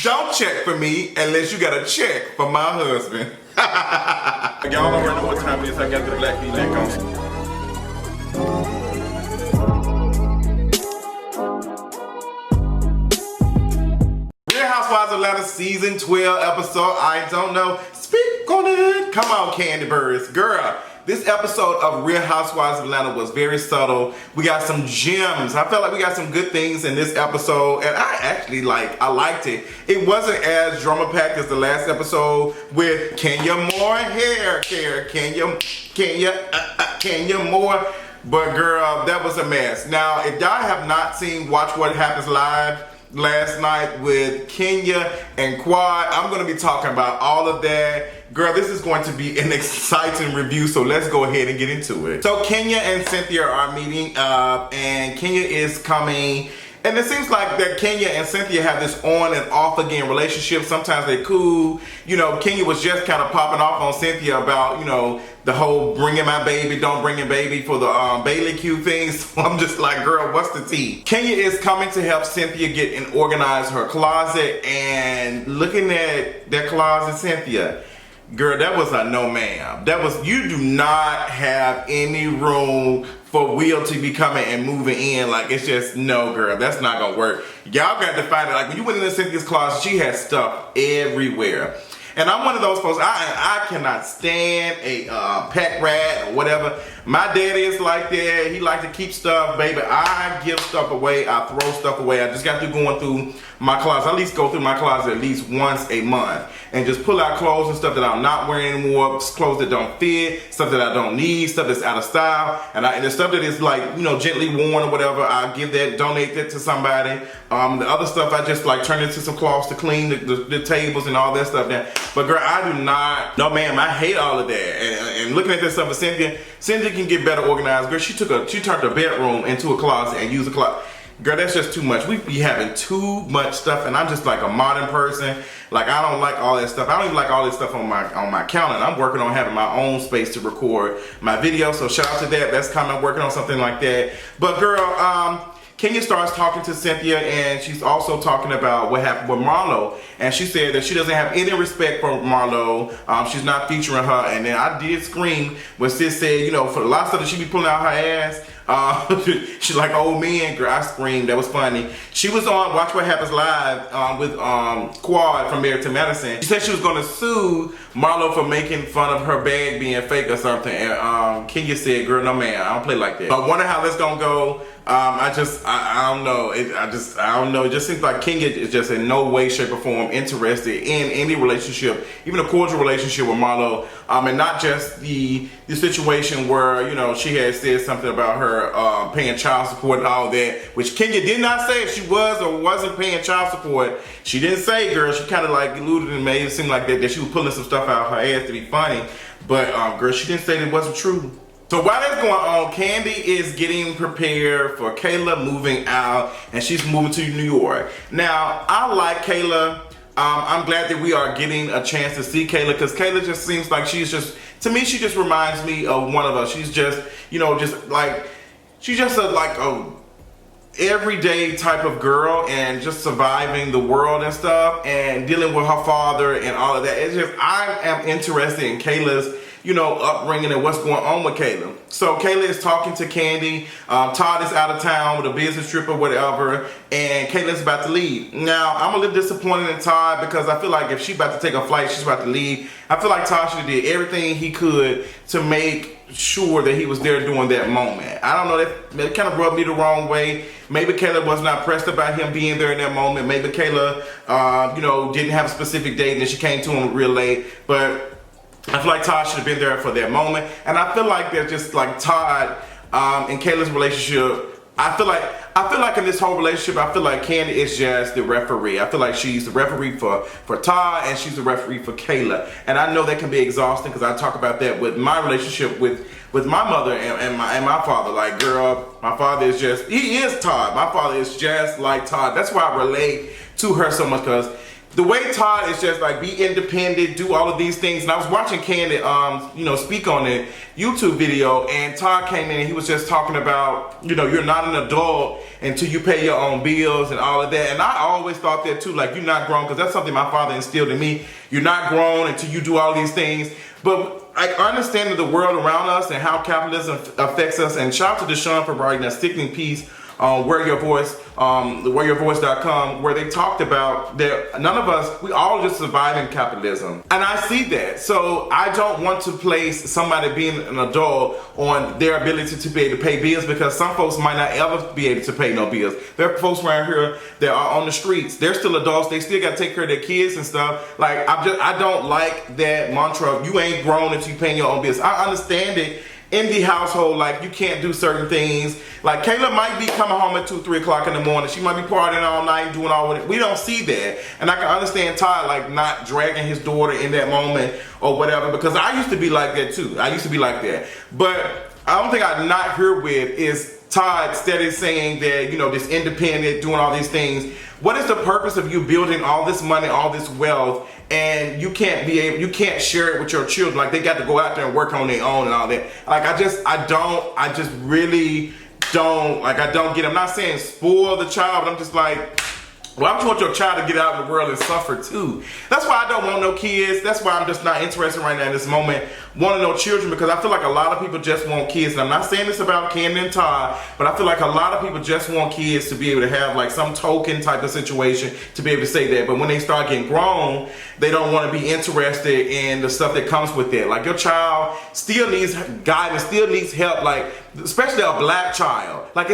Don't check for me unless you got a check for my husband. Y'all already know what time it is. I got the black V-neck on. Housewives of Atlanta season 12 episode, I don't know. Speak on it. Come on, Candy Birds. Girl, this episode of Real Housewives of Atlanta was very subtle. We got some gems. I felt like we got some good things in this episode, and I liked it. It wasn't as drama-packed as the last episode with Kenya Moore hair care. Kenya Moore. But girl, that was a mess. Now, if y'all have not seen Watch What Happens Live last night with Kenya and Quad, I'm going to be talking about all of that. Girl, this is going to be an exciting review, so let's go ahead and get into it. So Kenya and Cynthia are meeting up, and Kenya is coming, and it seems like that Kenya and Cynthia have this on and off again relationship. Sometimes they're cool. You know, Kenya was just kind of popping off on Cynthia about, you know, the whole bringing my baby, don't bring your baby for the Bailey Q thing. So I'm just like, girl, what's the tea? Kenya is coming to help Cynthia get and organize her closet, and looking at that closet, Cynthia, girl, that was a no ma'am. That was, you do not have any room for Will to be coming and moving in. Like, it's just, no, girl, that's not gonna work. Y'all got to find it. Like, when you went into Cynthia's closet, she had stuff everywhere. And I'm one of those folks, I cannot stand a pet rat or whatever. My daddy is like that. He like to keep stuff, baby. I give stuff away. I throw stuff away. I just got through going through my closet. I at least go through my closet at least once a month and just pull out clothes and stuff that I'm not wearing anymore, clothes that don't fit, stuff that I don't need, stuff that's out of style, and the stuff that is like, you know, gently worn or whatever, I give that, donate that to somebody. The other stuff I just like turn into some cloths to clean the tables and all that stuff there. But girl, I do not, no ma'am, I hate all of that. And looking at this stuff with Cynthia can get better organized. Girl, she turned her bedroom into a closet and used a closet. Girl, that's just too much. We be having too much stuff, and I'm just like a modern person. Like, I don't like all that stuff. I don't even like all this stuff on my counter. And I'm working on having my own space to record my video. So shout out to that. That's coming. I'm working on something like that. But girl, Kenya starts talking to Cynthia, and she's also talking about what happened with Marlo. And she said that she doesn't have any respect for Marlo. She's not featuring her. And then I did scream when Sis said, you know, for the lot of stuff that she be pulling out her ass, she's like old man. Girl, I screamed. That was funny. She was on Watch What Happens Live with Quad from Married to Madison. She said she was going to sue Marlo for making fun of her bag being fake or something. And Kenya said, girl, no man, I don't play like that. I wonder how that's going to go. I don't know. I don't know. It just seems like Kenya is just in no way, shape, or form interested in any relationship, even a cordial relationship with Marlo. And not just the situation where, you know, she had said something about her paying child support and all that, which Kenya did not say if she was or wasn't paying child support. She didn't say, girl. She kind of like alluded and made it seem like that she was pulling some stuff out of her ass to be funny. But girl, she didn't say that it wasn't true. So while that's going on, Candy is getting prepared for Kayla moving out, and she's moving to New York. Now, I like Kayla. I'm glad that we are getting a chance to see Kayla, because Kayla just seems like to me, she just reminds me of one of us. She's just, you know, she's just a everyday type of girl, and just surviving the world and stuff, and dealing with her father and all of that. It's just, I am interested in Kayla's, you know, upbringing and what's going on with Kayla. So Kayla is talking to Candy. Todd is out of town with a business trip or whatever, and Kayla's about to leave. Now, I'm a little disappointed in Todd, because I feel like if she's about to take a flight, she's about to leave. I feel like Todd should have did everything he could to make sure that he was there during that moment. I don't know, that kind of rubbed me the wrong way. Maybe Kayla was not pressed about him being there in that moment. Maybe Kayla, you know, didn't have a specific date, and then she came to him real late. But I feel like Todd should have been there for that moment. And I feel like they're just like Todd and Kayla's relationship. I feel like in this whole relationship, I feel like Candy is just the referee. I feel like she's the referee for Todd, and she's the referee for Kayla. And I know that can be exhausting, because I talk about that with my relationship with my mother and my father. Like, girl, my father is just, he is Todd. My father is just like Todd. That's why I relate to her so much, because the way Todd is just like, be independent, do all of these things. And I was watching Candy, speak on a YouTube video, and Todd came in and he was just talking about, you're not an adult until you pay your own bills and all of that. And I always thought that too, like, you're not grown, because that's something my father instilled in me. You're not grown until you do all these things. But like, understanding the world around us and how capitalism affects us, and shout out to Deshaun for writing that sticking piece on whereyourvoice.com, where they talked about that none of us, we all just survive in capitalism. And I see that. So I don't want to place somebody being an adult on their ability to be able to pay bills, because some folks might not ever be able to pay no bills. There are folks around here that are on the streets. They're still adults. They still got to take care of their kids and stuff. Like, I don't like that mantra, you ain't grown until you paying your own bills. I understand it. In the household, like, you can't do certain things. Like, Kayla might be coming home at 2, 3 o'clock in the morning. She might be partying all night, doing all of it. We don't see that. And I can understand Todd, like, not dragging his daughter in that moment or whatever, because I used to be like that too. I used to be like that. But I don't think I'm not here with is Todd steady saying that, this independent, doing all these things. What is the purpose of you building all this money, all this wealth, and you can't share it with your children? Like, they got to go out there and work on their own and all that. Like, I just really don't, like, I don't get it. I'm not saying spoil the child, but I'm just like, why would you want your child to get out in the world and suffer too? That's why I don't want no kids. That's why I'm just not interested right now in this moment wanting no children, because I feel like a lot of people just want kids. And I'm not saying this about Candy and Todd, but I feel like a lot of people just want kids to be able to have like some token type of situation to be able to say that. But when they start getting grown, they don't want to be interested in the stuff that comes with it. Like, your child still needs guidance, still needs help, like, especially a black child. Like,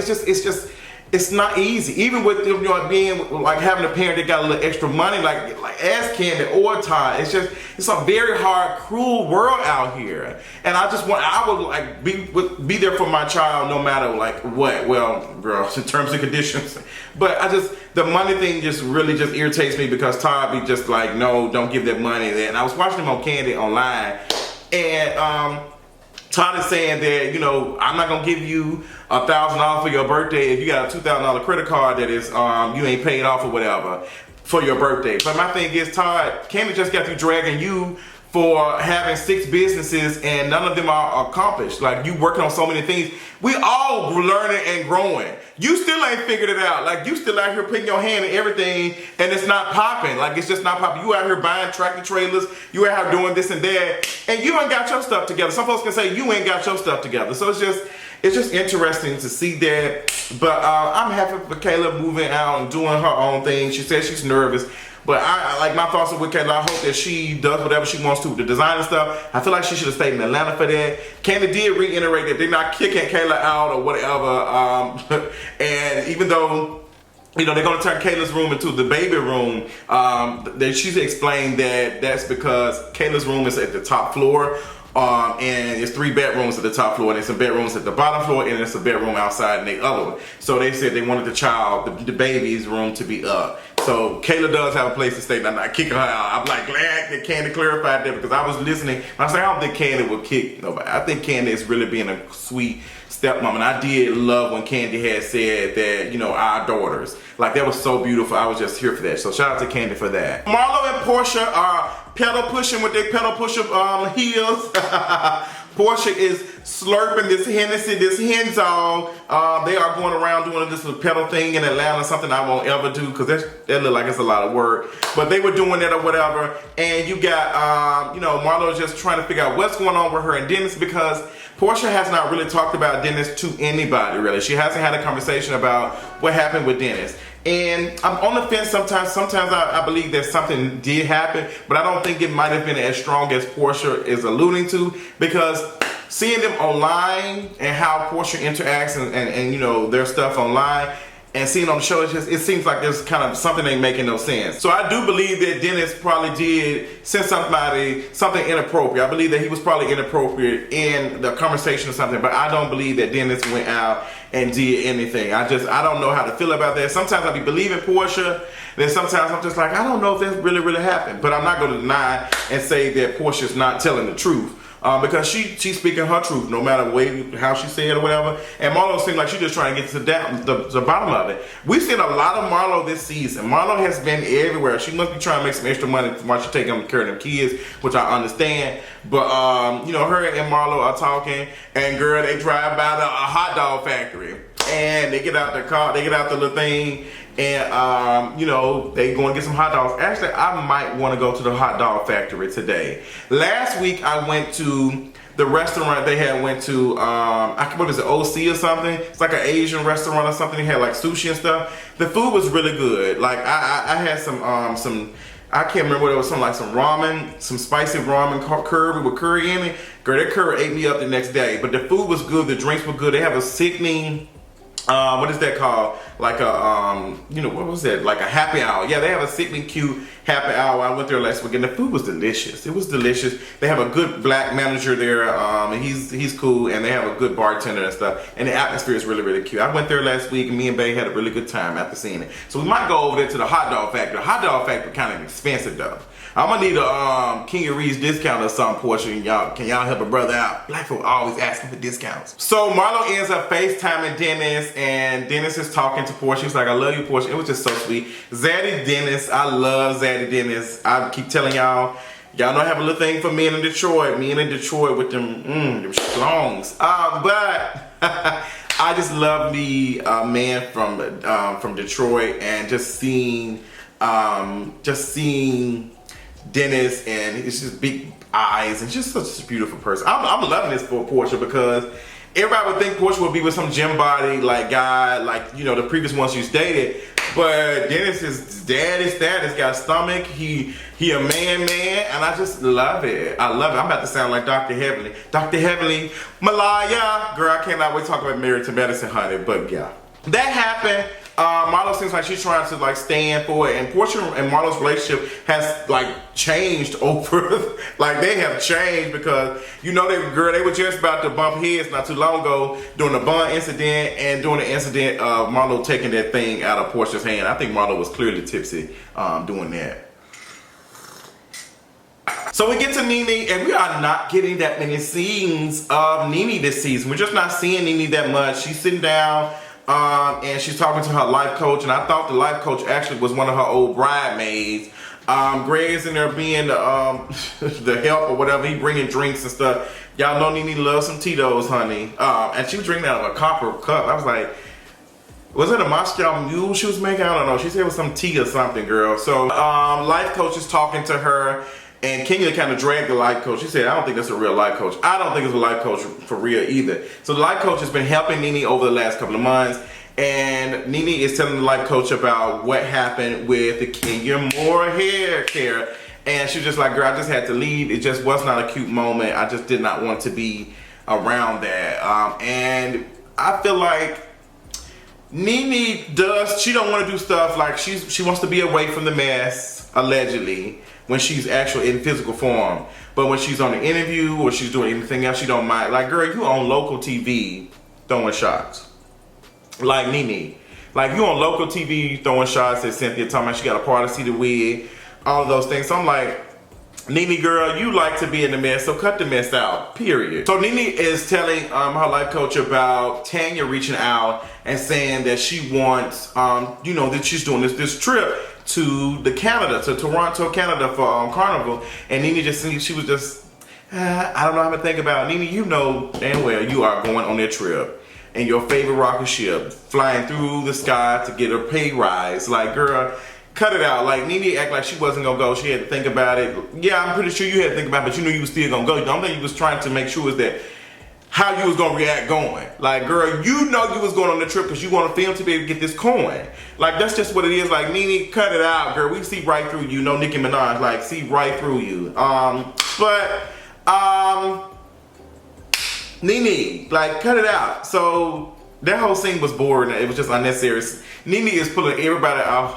it's not easy, even with being like having a parent that got a little extra money, like as Candy or Todd. It's a very hard, cruel world out here, and I would like be there for my child no matter like what. Well, girls, in terms and conditions, but the money thing just really just irritates me, because Todd be just like, no, don't give that money. And I was watching him on Candy online, and Todd is saying that, I'm not gonna give you $1,000 for your birthday if you got a $2,000 credit card that is you ain't paid off or whatever for your birthday. But my thing is, Todd, Candy just got through dragging you for having 6 businesses and none of them are accomplished. Like, you working on so many things. We all learning and growing. You still ain't figured it out. Like, you still out here putting your hand in everything and it's not popping. Like, it's just not popping. You out here buying tractor trailers. You out here doing this and that. And you ain't got your stuff together. Some folks can say you ain't got your stuff together. So it's just interesting to see that. But I'm happy for Kayla moving out and doing her own thing. She says she's nervous. But I like, my thoughts are with Kayla. I hope that she does whatever she wants to with the design and stuff. I feel like she should have stayed in Atlanta for that. Candy did reiterate that they're not kicking Kayla out or whatever. And even though, they're going to turn Kayla's room into the baby room, she's explained that that's because Kayla's room is at the top floor. And it's 3 bedrooms at the top floor, and there's some bedrooms at the bottom floor, and there's a bedroom outside in the other one. So they said they wanted the baby's room to be up. So Kayla does have a place to stay. I'm not kicking her out. I'm like glad that Candy clarified that, because I was listening. And I was like, I don't think Candy would kick nobody. I think Candy is really being a sweet stepmom. And I did love when Candy had said that, our daughters. Like, that was so beautiful. I was just here for that. So shout out to Candy for that. Marlo and Porsha are pedal pushing with their pedal pusher heels. Porsha is slurping this Hennessy, this Henzo. They are going around doing this pedal thing in Atlanta, something I won't ever do, because that look like it's a lot of work. But they were doing that or whatever. And you got, Marlo just trying to figure out what's going on with her and Dennis, because Porsha has not really talked about Dennis to anybody, really. She hasn't had a conversation about what happened with Dennis. And I'm on the fence sometimes. Sometimes I believe that something did happen, but I don't think it might have been as strong as Porsha is alluding to, because seeing them online and how Porsha interacts and their stuff online, and seeing on the show, it seems like there's kind of something ain't making no sense. So I do believe that Dennis probably did send somebody something inappropriate. I believe that he was probably inappropriate in the conversation or something, but I don't believe that Dennis went out and did anything. I don't know how to feel about that. Sometimes I be believing Porsha, then sometimes I'm just like, I don't know if that really happened. But I'm not going to deny and say that Porsha's not telling the truth. because she's speaking her truth, no matter how she said it or whatever. And Marlo seemed like she's just trying to get to the bottom of it. We've seen a lot of Marlo this season. Marlo has been everywhere. She must be trying to make some extra money while she's taking care of them kids, which I understand. But you know, her and Marlo are talking, and girl, they drive by a hot dog factory, and they get out the car, they get out the little thing. And, you know, they going to get some hot dogs. Actually, I might want to go to the hot dog factory today. Last week, I went to the restaurant they had went to, what is it, OC or something? It's like an Asian restaurant or something. They had like sushi and stuff. The food was really good. Like, I had some, I can't remember what it was, something like some ramen, some spicy ramen curry with curry in it. Girl, that curry ate me up the next day. But the food was good. The drinks were good. They have a sickening... what is that called? Like a, you know, what was that? Like a happy hour. Yeah, they have a sickening cute happy hour. I went there last week and the food was delicious. It was delicious. They have a good black manager there. And he's cool, and they have a good bartender and stuff. And the atmosphere is really, really cute. I went there last week and me and Bae had a really good time after seeing it. So we might go over there to the hot dog factory. The hot dog factory kind of expensive though. I'm gonna need a King of Reed's discount or something, Porsha, and can y'all help a brother out? Black folk always asking for discounts. So Marlo ends up FaceTiming Dennis, and Dennis is talking to Porsha. He's like, I love you, Porsha. It was just so sweet. Zaddy Dennis, I love Zaddy Dennis. I keep telling y'all know I have a little thing for men in Detroit. Men in Detroit with them schlongs. But I just love the man from Detroit, and just seeing Dennis, and it's just big eyes, and just such a beautiful person. I'm loving this for Porsha, because everybody would think Porsha would be with some gym body like guy, like, you know, the previous ones she's dated. But Dennis is daddy status, got a stomach. He a man, and I just love it. I love it. I'm about to sound like Dr. Heavenly. Dr. Heavenly, Malaya. Girl, I cannot wait to talk about Married to Medicine, honey. But yeah, that happened. Marlo seems like she's trying to like stand for it, and Porsha and Marlo's relationship has like changed over, like they have changed, because you know they were just about to bump heads not too long ago during the bun incident, and during the incident of Marlo taking that thing out of Porsha's hand. I think Marlo was clearly tipsy doing that. So we get to NeNe, and we are not getting that many scenes of NeNe this season. We're just not seeing NeNe that much. She's sitting down. And she's talking to her life coach, and I thought the life coach actually was one of her old bridesmaids. Greg's in there being the help or whatever. He bringing drinks and stuff. Y'all know NeNe loves some Tito's, honey. And she was drinking out of a copper cup. I was like, was it a Moscow Mule she was making? I don't know. She said it was some tea or something, girl. So life coach is talking to her. And Kenya kind of dragged the life coach. She said, I don't think that's a real life coach. I don't think it's a life coach for real either. So the life coach has been helping NeNe over the last couple of months. And NeNe is telling the life coach about what happened with the Kenya Moore hair care. And she was just like, girl, I just had to leave. It just was not a cute moment. I just did not want to be around that. And I feel like NeNe she don't want to do stuff like she wants to be away from the mess, allegedly, when she's actually in physical form. But when she's on an interview or she's doing anything else, she don't mind. Like, girl, you on local TV throwing shots. Like NeNe. Like, you on local TV throwing shots at Cynthia, talking about she got a party seat to wig, all of those things. So I'm like, NeNe, girl, you like to be in the mess, so cut the mess out, period. So NeNe is telling her life coach about Tanya reaching out and saying that she wants, you know, that she's doing this trip to Toronto, Canada for Carnival. And NeNe just, she was just, I don't know how to think about it. NeNe, you know damn well you are going on that trip in your favorite rocket ship, flying through the sky to get a pay rise. Like, girl, cut it out. Like, NeNe act like she wasn't gonna go. She had to think about it. Yeah, I'm pretty sure you had to think about it, but you knew you was still gonna go. The only thing you was trying to make sure is that how you was gonna react going. Like, girl, you know you was going on the trip because you want to film to be able to get this coin. Like, that's just what it is. Like, NeNe, cut it out, girl. We see right through you. No Nicki Minaj, like, see right through you. NeNe, like, cut it out. So that whole scene was boring. It was just unnecessary. NeNe is pulling everybody out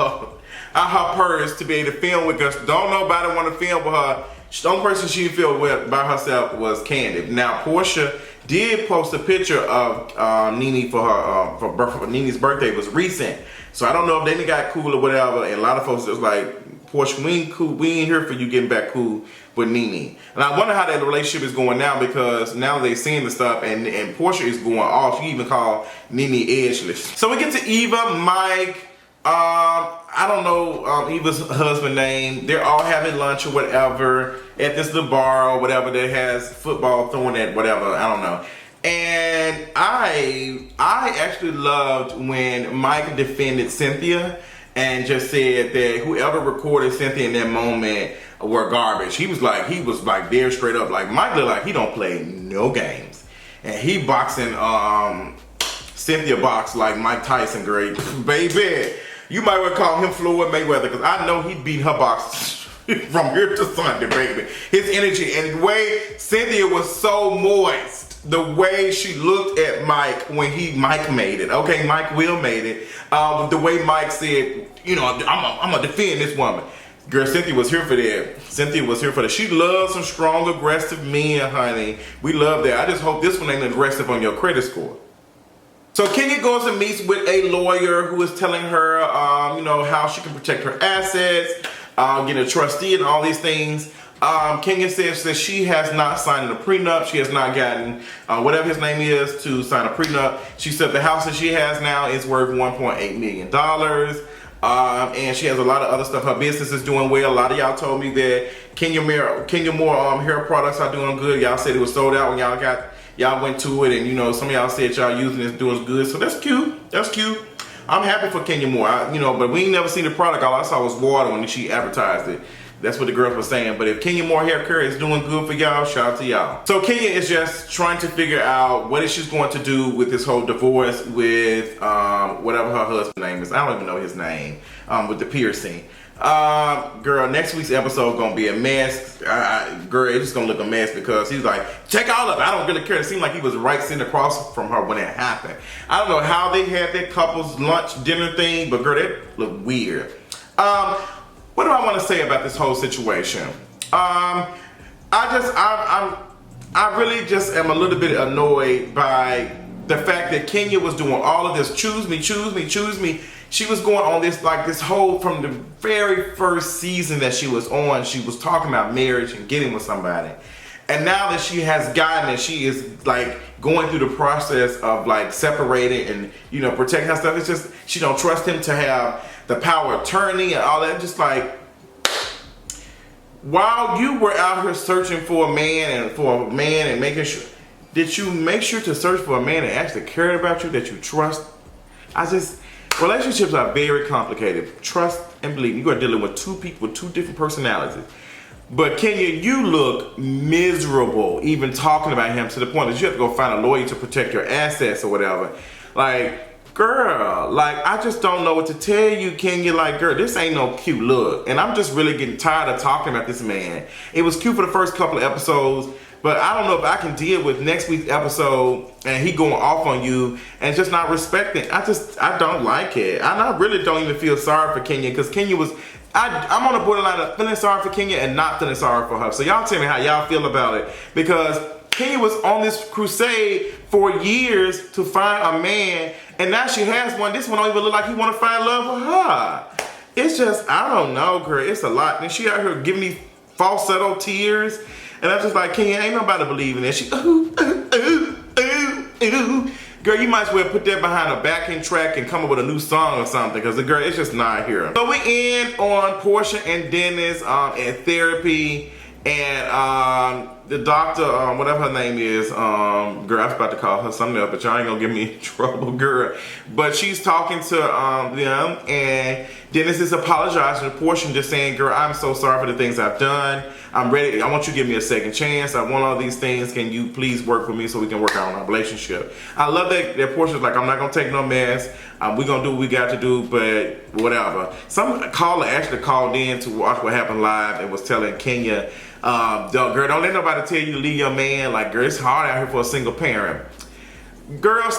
her purse to be able to film with us. Don't nobody want to film with her. The only person she filmed with by herself was Candy. Now, Porsha did post a picture of NeNe for her NeNe's birthday was recent. So I don't know if they got cool or whatever. And a lot of folks was like, Porsha, we ain't cool. We ain't here for you getting back cool with NeNe. And I wonder how that relationship is going now, because now they seeing the stuff, and Porsha is going off. She even called NeNe edgeless. So we get to Eva, Mike. I don't know Eva's husband name. They're all having lunch or whatever at this little bar or whatever that has football thrown at whatever. I don't know. And I actually loved when Mike defended Cynthia and just said that whoever recorded Cynthia in that moment were garbage. He was like there straight up. Like, Mike looked like he don't play no games. And he boxing Cynthia box like Mike Tyson, great. Baby, you might want to call him Floyd Mayweather, because I know he'd beat her box from here to Sunday, baby. His energy and the way Cynthia was so moist, the way she looked at Mike when Mike made it. Okay, Mike Will made it. The way Mike said, you know, I'm gonna defend this woman. Girl, Cynthia was here for that. Cynthia was here for that. She loves some strong, aggressive men, honey. We love that. I just hope this one ain't aggressive on your credit score. So Kenya goes and meets with a lawyer who is telling her, you know, how she can protect her assets, get a trustee and all these things. Kenya says that she has not signed a prenup. She has not gotten whatever his name is to sign a prenup. She said the house that she has now is worth $1.8 million. And she has a lot of other stuff. Her business is doing well. A lot of y'all told me that Kenya Moore hair products are doing good. Y'all said it was sold out when y'all went to it, and you know, some of y'all said y'all using it, doing good. So that's cute. That's cute. I'm happy for Kenya Moore. You know, but we ain't never seen the product. All I saw was water when she advertised it. That's what the girls were saying. But if Kenya Moore hair care is doing good for y'all, shout out to y'all. So Kenya is just trying to figure out what is she's going to do with this whole divorce with whatever her husband's name is. I don't even know his name. With the piercing. Girl, next week's episode gonna be a mess. Girl, it's just gonna look a mess, because he's like, take all of it. I don't really care. It seemed like he was right sitting across from her when it happened. I don't know how they had that couple's lunch dinner thing, but girl, that looked weird. What do I want to say about this whole situation? I really just am a little bit annoyed by the fact that Kenya was doing all of this, choose me, choose me, choose me. She was going on this, like this whole, from the very first season that she was on, she was talking about marriage and getting with somebody. And now that she has gotten it, she is like going through the process of like separating and, you know, protecting her stuff. It's just, she don't trust him to have the power of attorney and all that. Just like, while you were out here searching for a man and making sure, did you make sure to search for a man that actually cared about you, that you trust? Relationships are very complicated. Trust and believe. You are dealing with two people with two different personalities. But Kenya, you look miserable even talking about him, to the point that you have to go find a lawyer to protect your assets or whatever. Like, girl, like, I just don't know what to tell you, Kenya. Like, girl, this ain't no cute look. And I'm just really getting tired of talking about this man. It was cute for the first couple of episodes, but I don't know if I can deal with next week's episode and he going off on you and just not respecting. I don't like it. And I really don't even feel sorry for Kenya, because Kenya was, I'm on the borderline of feeling sorry for Kenya and not feeling sorry for her. So y'all tell me how y'all feel about it, because Kenya was on this crusade for years to find a man, and now she has one. This one don't even look like he want to find love with her. It's just, I don't know, girl. It's a lot. And she out here giving me falsetto tears. And I'm just like, Kenya, ain't nobody believing that. She, ooh, ooh, ooh, ooh, ooh. Girl, you might as well put that behind a backing track and come up with a new song or something, because the girl, it's just not here. So we end on Porsha and Dennis in therapy, and the doctor, whatever her name is, girl, I was about to call her something else, but y'all ain't gonna get me in trouble, girl. But she's talking to them, and Dennis is apologizing to Porsha and just saying, girl, I'm so sorry for the things I've done. I'm ready. I want you to give me a second chance. I want all these things. Can you please work with me so we can work out on our relationship? I love that Porsha's like, I'm not gonna take no mess. We're gonna do what we got to do, but whatever. Some caller actually called in to watch what happened live and was telling Kenya, girl, don't let nobody tell you to leave your man. Like, girl, it's hard out here for a single parent. Girl,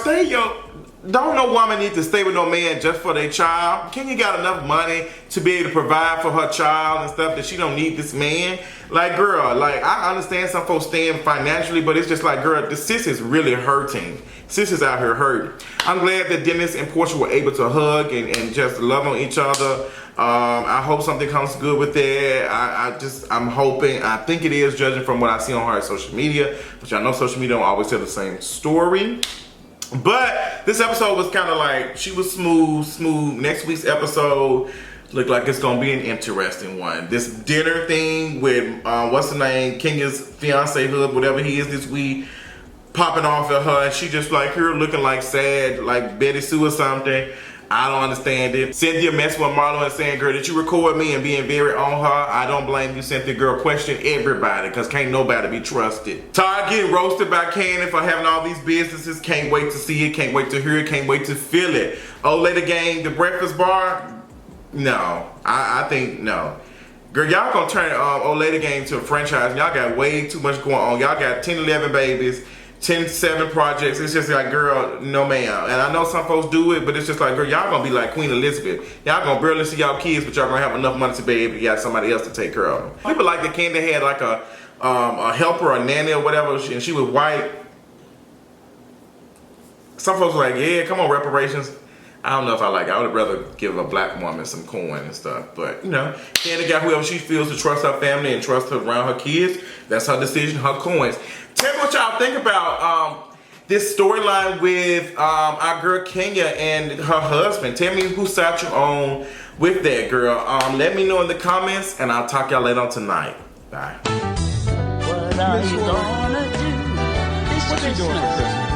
don't no woman need to stay with no man just for their child. Kenya got enough money to be able to provide for her child and stuff that she don't need this man. Like, girl, like, I understand some folks staying financially, but it's just like, girl, the sis is really hurting. Sis is out here hurting. I'm glad that Dennis and Porsha were able to hug and just love on each other. I hope something comes good with it. I'm hoping. I think it is, judging from what I see on her social media, which I know social media don't always tell the same story. But this episode was kind of like, she was smooth. Next week's episode look like it's gonna be an interesting one. This dinner thing with what's the name, Kenya's fiance, hood, whatever he is this week, popping off at her, and she just like her looking like sad, like Betty Sue or something. I don't understand it. Cynthia messing with Marlo and saying, girl, did you record me, and being very on her. I don't blame you, Cynthia. Girl, question everybody, because can't nobody be trusted. Todd getting roasted by Cannon for having all these businesses. Can't wait to see it, can't wait to hear it, can't wait to feel it. Old Lady Gang, the breakfast bar, no. I think no. Girl, y'all gonna turn Old Lady Gang to a franchise. Y'all got way too much going on. Y'all got 10, 11 babies. 10, 7 projects. It's just like, girl, no ma'am. And I know some folks do it, but it's just like, girl, y'all gonna be like Queen Elizabeth. Y'all gonna barely see y'all kids, but y'all gonna have enough money to be able to get somebody else to take care of them. People like that Candy had like a helper, a nanny or whatever, and she was white. Some folks were like, yeah, come on, reparations. I don't know if I like it. I would rather give a black woman some coin and stuff. But, you know, Candy got whoever she feels to trust her family and trust her around her kids. That's her decision, her coins. Tell me what y'all think about this storyline with our girl Kenya and her husband. Tell me who side you on with that, girl. Let me know in the comments, and I'll talk y'all later on tonight. Bye. What are you gonna do this Christmas?